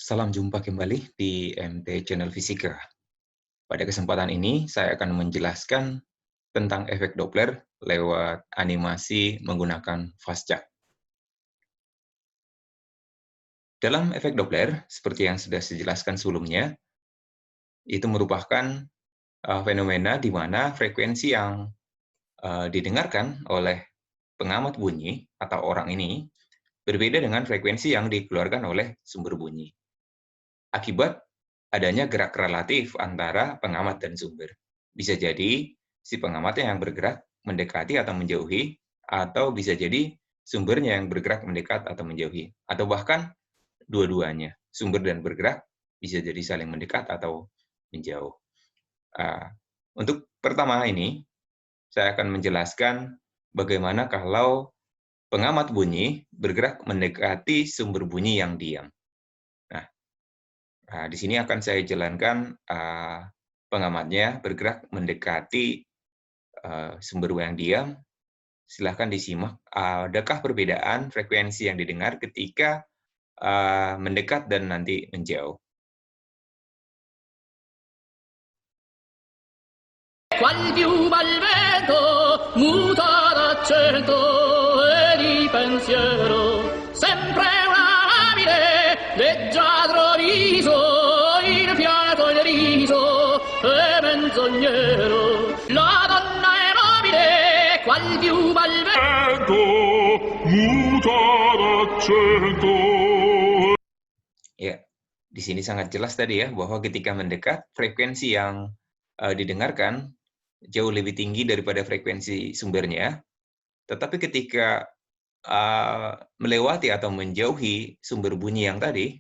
Salam jumpa kembali di MT Channel Fisika. Pada kesempatan ini, saya akan menjelaskan tentang efek Doppler lewat animasi menggunakan fast chart. Dalam efek Doppler, seperti yang sudah saya jelaskan sebelumnya, itu merupakan fenomena di mana frekuensi yang didengarkan oleh pengamat bunyi atau orang ini berbeda dengan frekuensi yang dikeluarkan oleh sumber bunyi. Akibat adanya gerak relatif antara pengamat dan sumber. Bisa jadi si pengamatnya yang bergerak mendekati atau menjauhi, atau bisa jadi sumbernya yang bergerak mendekat atau menjauhi, atau bahkan dua-duanya, sumber dan bergerak bisa jadi saling mendekat atau menjauh. Untuk pertama ini, saya akan menjelaskan bagaimana kalau pengamat bunyi bergerak mendekati sumber bunyi yang diam. Nah, di sini akan saya jalankan pengamatnya bergerak mendekati sumber yang diam. Silahkan disimak. Adakah perbedaan frekuensi yang didengar ketika mendekat dan nanti menjauh? Qual piuma al vento muta d'accento e di pensiero, sempre una labile, leggiadro riso, infiato il riso e menzognero. La donna è nobile, qual piuma al vento muta d'accento. Ya, di sini sangat jelas tadi ya, bahwa ketika mendekat, frekuensi yang didengarkan jauh lebih tinggi daripada frekuensi sumbernya, tetapi ketika melewati atau menjauhi sumber bunyi yang tadi,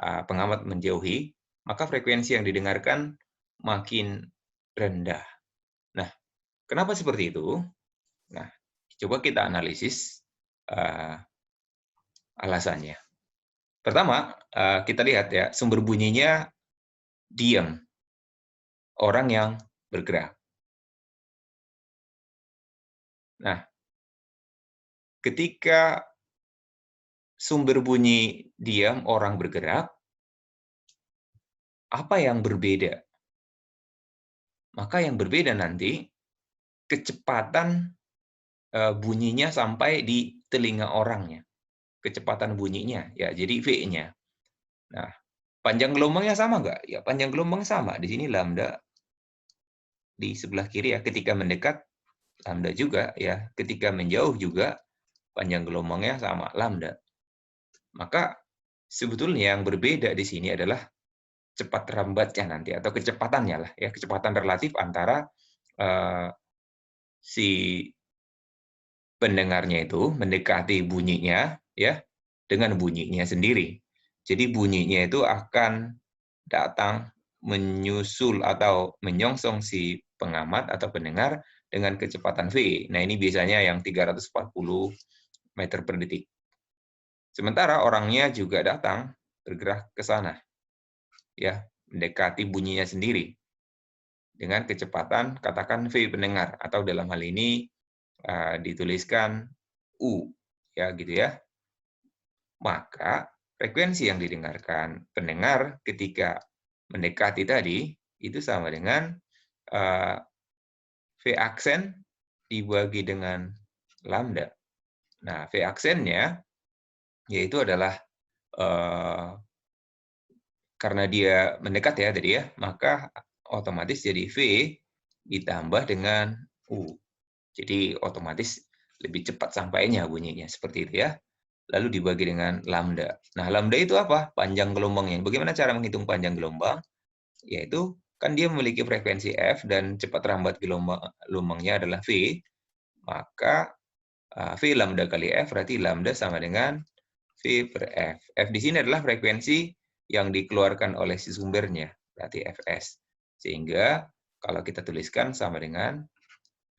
pengamat menjauhi, maka frekuensi yang didengarkan makin rendah. Nah, kenapa seperti itu? Nah, coba kita analisis alasannya. Pertama, kita lihat ya, sumber bunyinya diam, orang yang bergerak. Nah, ketika sumber bunyi diam, orang bergerak, apa yang berbeda? Maka yang berbeda nanti, kecepatan bunyinya sampai di telinga orangnya. Kecepatan bunyinya, ya jadi V-nya. Nah, panjang gelombangnya sama nggak? Ya, panjang gelombang sama. Di sini lambda di sebelah kiri ya, ketika mendekat, lambda juga ya. Ketika menjauh juga, panjang gelombangnya sama, lambda. Maka sebetulnya yang berbeda di sini adalah cepat rambatnya nanti, atau kecepatannya lah ya, kecepatan relatif antara si pendengarnya itu mendekati bunyinya ya dengan bunyinya sendiri. Jadi bunyinya itu akan datang menyusul atau menyongsong si pengamat atau pendengar dengan kecepatan V. Nah, ini biasanya yang 340 meter per detik. Sementara orangnya juga datang bergerak ke sana, ya, mendekati bunyinya sendiri dengan kecepatan katakan V pendengar, atau dalam hal ini dituliskan U, ya gitu ya. Maka frekuensi yang didengarkan pendengar ketika mendekati tadi itu sama dengan V aksen dibagi dengan lambda. Nah, V aksennya yaitu adalah karena dia mendekat ya tadi ya, maka otomatis jadi V ditambah dengan U. Jadi otomatis lebih cepat sampainya bunyinya, seperti itu ya. Lalu dibagi dengan lambda. Nah, lambda itu apa? Panjang gelombangnya. Bagaimana cara menghitung panjang gelombang? Yaitu, kan dia memiliki frekuensi F dan cepat rambat gelombangnya adalah V, maka V lambda kali F berarti lambda sama dengan V per F. F di sini adalah frekuensi yang dikeluarkan oleh si sumbernya, berarti Fs. Sehingga kalau kita tuliskan sama dengan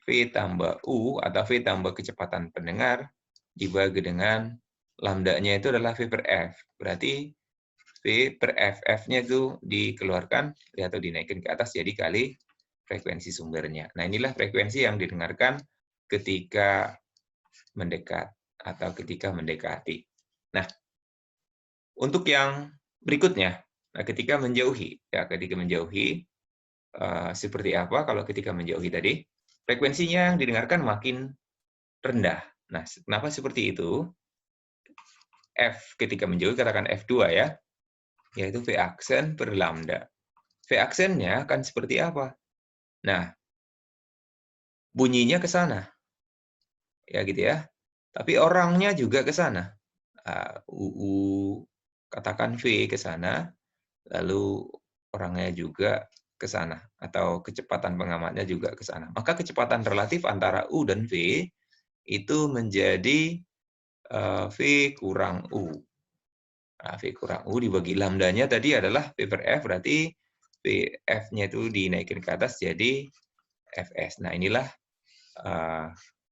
V tambah U atau V tambah kecepatan pendengar dibagi dengan lambda-nya itu adalah V per F. Berarti V per F. F-nya itu dikeluarkan atau dinaikkan ke atas jadi kali frekuensi sumbernya. Nah, inilah frekuensi yang didengarkan ketika mendekat atau ketika mendekati. Nah, untuk yang berikutnya, nah ketika menjauhi, ya ketika menjauhi, seperti apa kalau ketika menjauhi tadi? Frekuensinya yang didengarkan makin rendah. Nah, kenapa seperti itu? F ketika menjauhi, katakan F2 ya, yaitu V aksen per lambda. V aksennya akan seperti apa? Nah, bunyinya ke sana, ya gitu ya. Tapi orangnya juga ke sana. Katakan V ke sana, lalu orangnya juga ke sana, atau kecepatan pengamatnya juga ke sana. Maka kecepatan relatif antara U dan V itu menjadi V kurang U. Nah, V kurang U dibagi lambdanya tadi adalah V per F, berarti F-nya itu dinaikin ke atas jadi Fs. Nah, inilah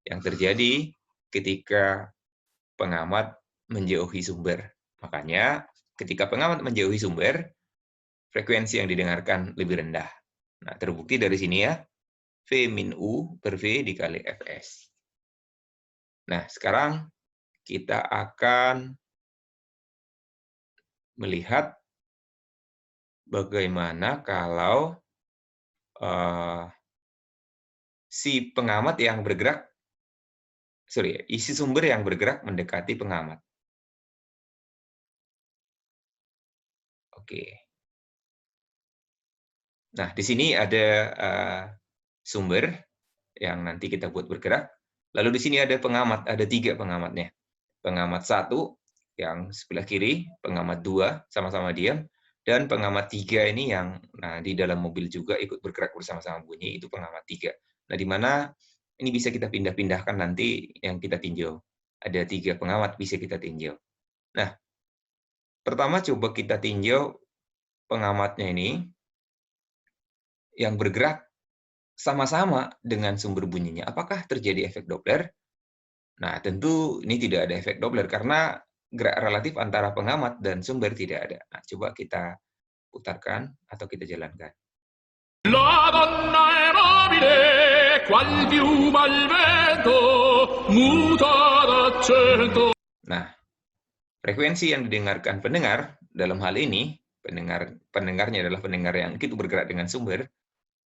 yang terjadi ketika pengamat menjauhi sumber. Makanya, ketika pengamat menjauhi sumber, frekuensi yang didengarkan lebih rendah. Nah, terbukti dari sini ya, V min U per V dikali Fs. Nah, sekarang kita akan melihat bagaimana kalau si pengamat yang bergerak, isi sumber yang bergerak mendekati pengamat. Oke. Nah, di sini ada sumber yang nanti kita buat bergerak. Lalu di sini ada pengamat, ada 3 pengamatnya. Pengamat 1 yang sebelah kiri, pengamat 2 sama-sama diam, dan pengamat 3 ini yang di dalam mobil juga ikut bergerak bersama-sama bunyi, itu pengamat 3. Nah, di mana ini bisa kita pindah-pindahkan nanti yang kita tinjau. Ada 3 pengamat bisa kita tinjau. Nah, pertama coba kita tinjau pengamatnya ini yang bergerak sama-sama dengan sumber bunyinya. Apakah terjadi efek Doppler? Nah, tentu ini tidak ada efek Doppler karena gerak relatif antara pengamat dan sumber tidak ada. Nah, coba kita putarkan atau kita jalankan. La donna è nobile, qual piuma al vento, muta d'accento. Nah, frekuensi yang didengarkan pendengar dalam hal ini, pendengarnya adalah pendengar yang itu bergerak dengan sumber,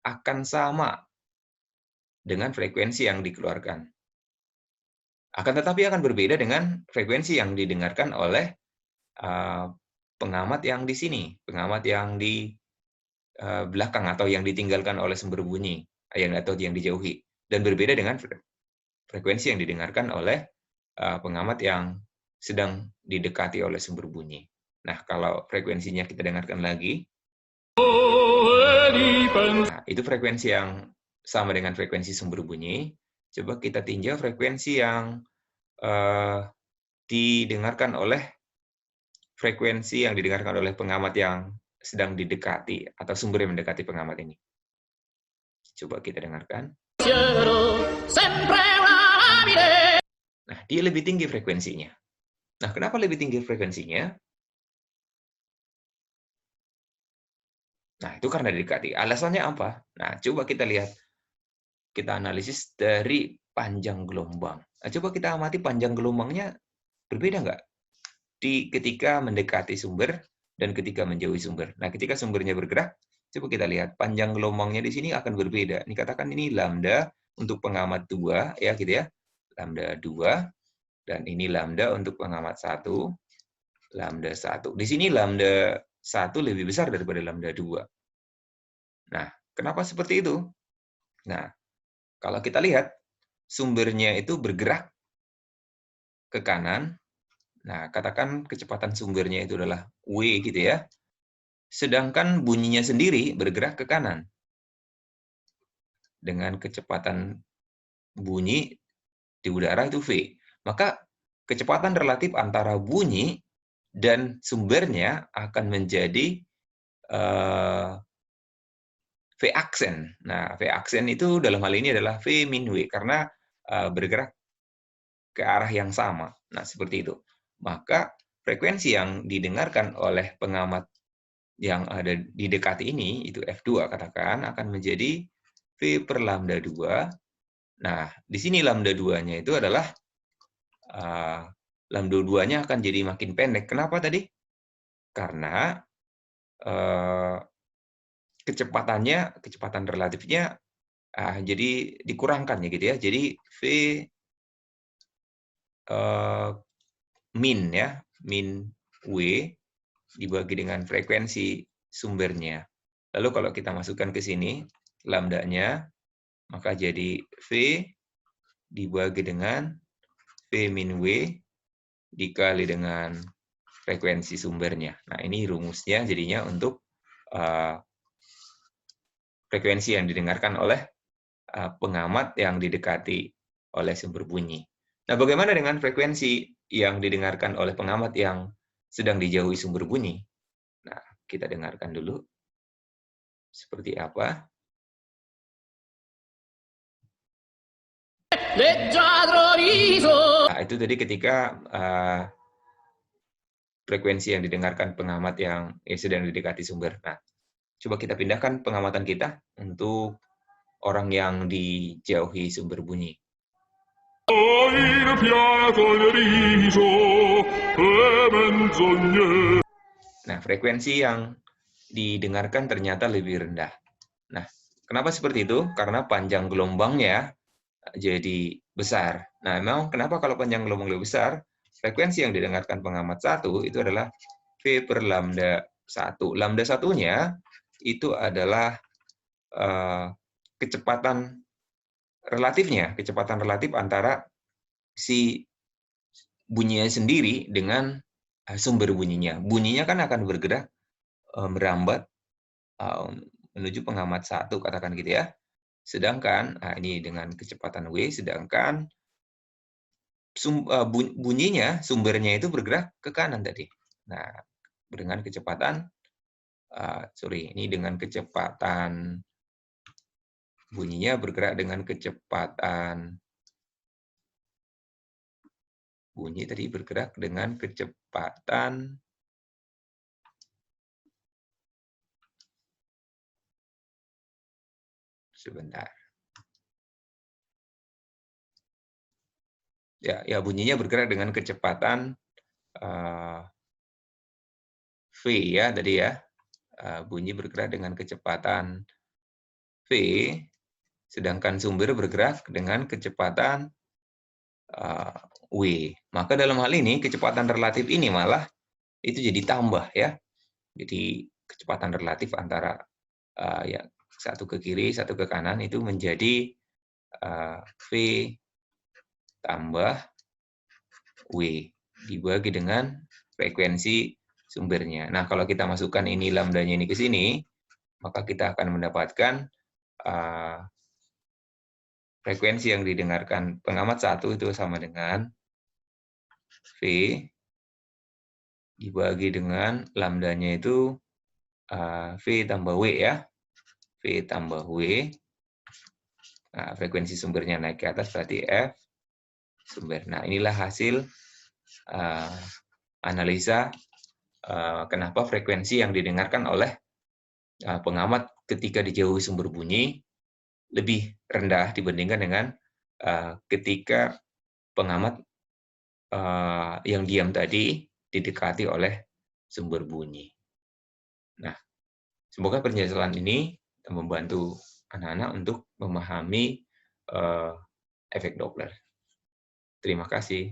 akan sama dengan frekuensi yang dikeluarkan. Akan tetapi akan berbeda dengan frekuensi yang didengarkan oleh pengamat yang di sini, pengamat yang di belakang atau yang ditinggalkan oleh sumber bunyi, atau yang dijauhi, dan berbeda dengan frekuensi yang didengarkan oleh pengamat yang sedang didekati oleh sumber bunyi. Nah, kalau frekuensinya kita dengarkan lagi, nah, itu frekuensi yang sama dengan frekuensi sumber bunyi. Coba kita tinjau frekuensi yang didengarkan oleh pengamat yang sedang didekati atau sumber yang mendekati pengamat ini. Coba kita dengarkan. Nah, dia lebih tinggi frekuensinya. Nah, kenapa lebih tinggi frekuensinya? Nah, itu karena didekati. Alasannya apa? Nah, coba kita lihat. Kita analisis dari panjang gelombang. Nah, coba kita amati panjang gelombangnya berbeda nggak? Ketika mendekati sumber dan ketika menjauhi sumber. Nah, ketika sumbernya bergerak, coba kita lihat panjang gelombangnya di sini akan berbeda. Ini katakan ini lambda untuk pengamat 2, ya gitu ya. Lambda 2, dan ini lambda untuk pengamat 1, lambda 1. Di sini lambda 1 lebih besar daripada lambda 2. Nah, kenapa seperti itu? Nah, kalau kita lihat, sumbernya itu bergerak ke kanan. Nah, katakan kecepatan sumbernya itu adalah W gitu ya. Sedangkan bunyinya sendiri bergerak ke kanan. Dengan kecepatan bunyi di udara itu V. Maka kecepatan relatif antara bunyi dan sumbernya akan menjadi V aksen. Nah, V aksen itu dalam hal ini adalah V min W, karena bergerak ke arah yang sama. Nah, seperti itu. Maka frekuensi yang didengarkan oleh pengamat yang ada di dekat ini, itu F2 katakan, akan menjadi V per lambda 2. Nah, di sini lambda 2-nya itu adalah, lambda 2-nya akan jadi makin pendek. Kenapa tadi? karena kecepatan relatifnya jadi dikurangkan ya gitu ya. Jadi V min ya, min W dibagi dengan frekuensi sumbernya. Lalu kalau kita masukkan ke sini lambdanya, maka jadi V dibagi dengan V min W dikali dengan frekuensi sumbernya. Nah, ini rumusnya jadinya untuk frekuensi yang didengarkan oleh pengamat yang didekati oleh sumber bunyi. Nah, bagaimana dengan frekuensi yang didengarkan oleh pengamat yang sedang dijauhi sumber bunyi? Nah, kita dengarkan dulu seperti apa. Nah, itu tadi ketika frekuensi yang didengarkan pengamat yang sedang didekati sumber. Nah, coba kita pindahkan pengamatan kita untuk orang yang dijauhi sumber bunyi. Nah, frekuensi yang didengarkan ternyata lebih rendah. Nah, kenapa seperti itu? Karena panjang gelombangnya jadi besar. Nah, memang kenapa kalau panjang gelombang lebih besar, frekuensi yang didengarkan pengamat satu itu adalah V per lambda 1. Lambda satunya itu adalah kecepatan relatifnya, kecepatan relatif antara si bunyinya sendiri dengan sumber bunyinya. Bunyinya kan akan bergerak merambat menuju pengamat satu, katakan gitu ya. Sedangkan ini dengan kecepatan W, sedangkan bunyinya, sumbernya itu bergerak ke kanan tadi. Nah, dengan kecepatan, ini dengan kecepatan bunyinya bergerak dengan kecepatan bunyi tadi bergerak dengan kecepatan sebentar. Ya bunyinya bergerak dengan kecepatan V ya tadi ya. Bunyi bergerak dengan kecepatan V, sedangkan sumber bergerak dengan kecepatan W. Maka dalam hal ini kecepatan relatif ini malah itu jadi tambah ya. Jadi kecepatan relatif antara ya satu ke kiri, satu ke kanan itu menjadi V tambah W dibagi dengan frekuensi sumbernya. Nah, kalau kita masukkan ini lambdanya ini ke sini, maka kita akan mendapatkan frekuensi yang didengarkan pengamat satu itu sama dengan V dibagi dengan lambdanya itu V tambah W ya. V tambah W. Nah, frekuensi sumbernya naik ke atas berarti F sumber. Nah, inilah hasil analisa kenapa frekuensi yang didengarkan oleh pengamat ketika dijauhi sumber bunyi lebih rendah dibandingkan dengan ketika pengamat yang diam tadi didekati oleh sumber bunyi. Nah, semoga penjelasan ini membantu anak-anak untuk memahami efek Doppler. Terima kasih.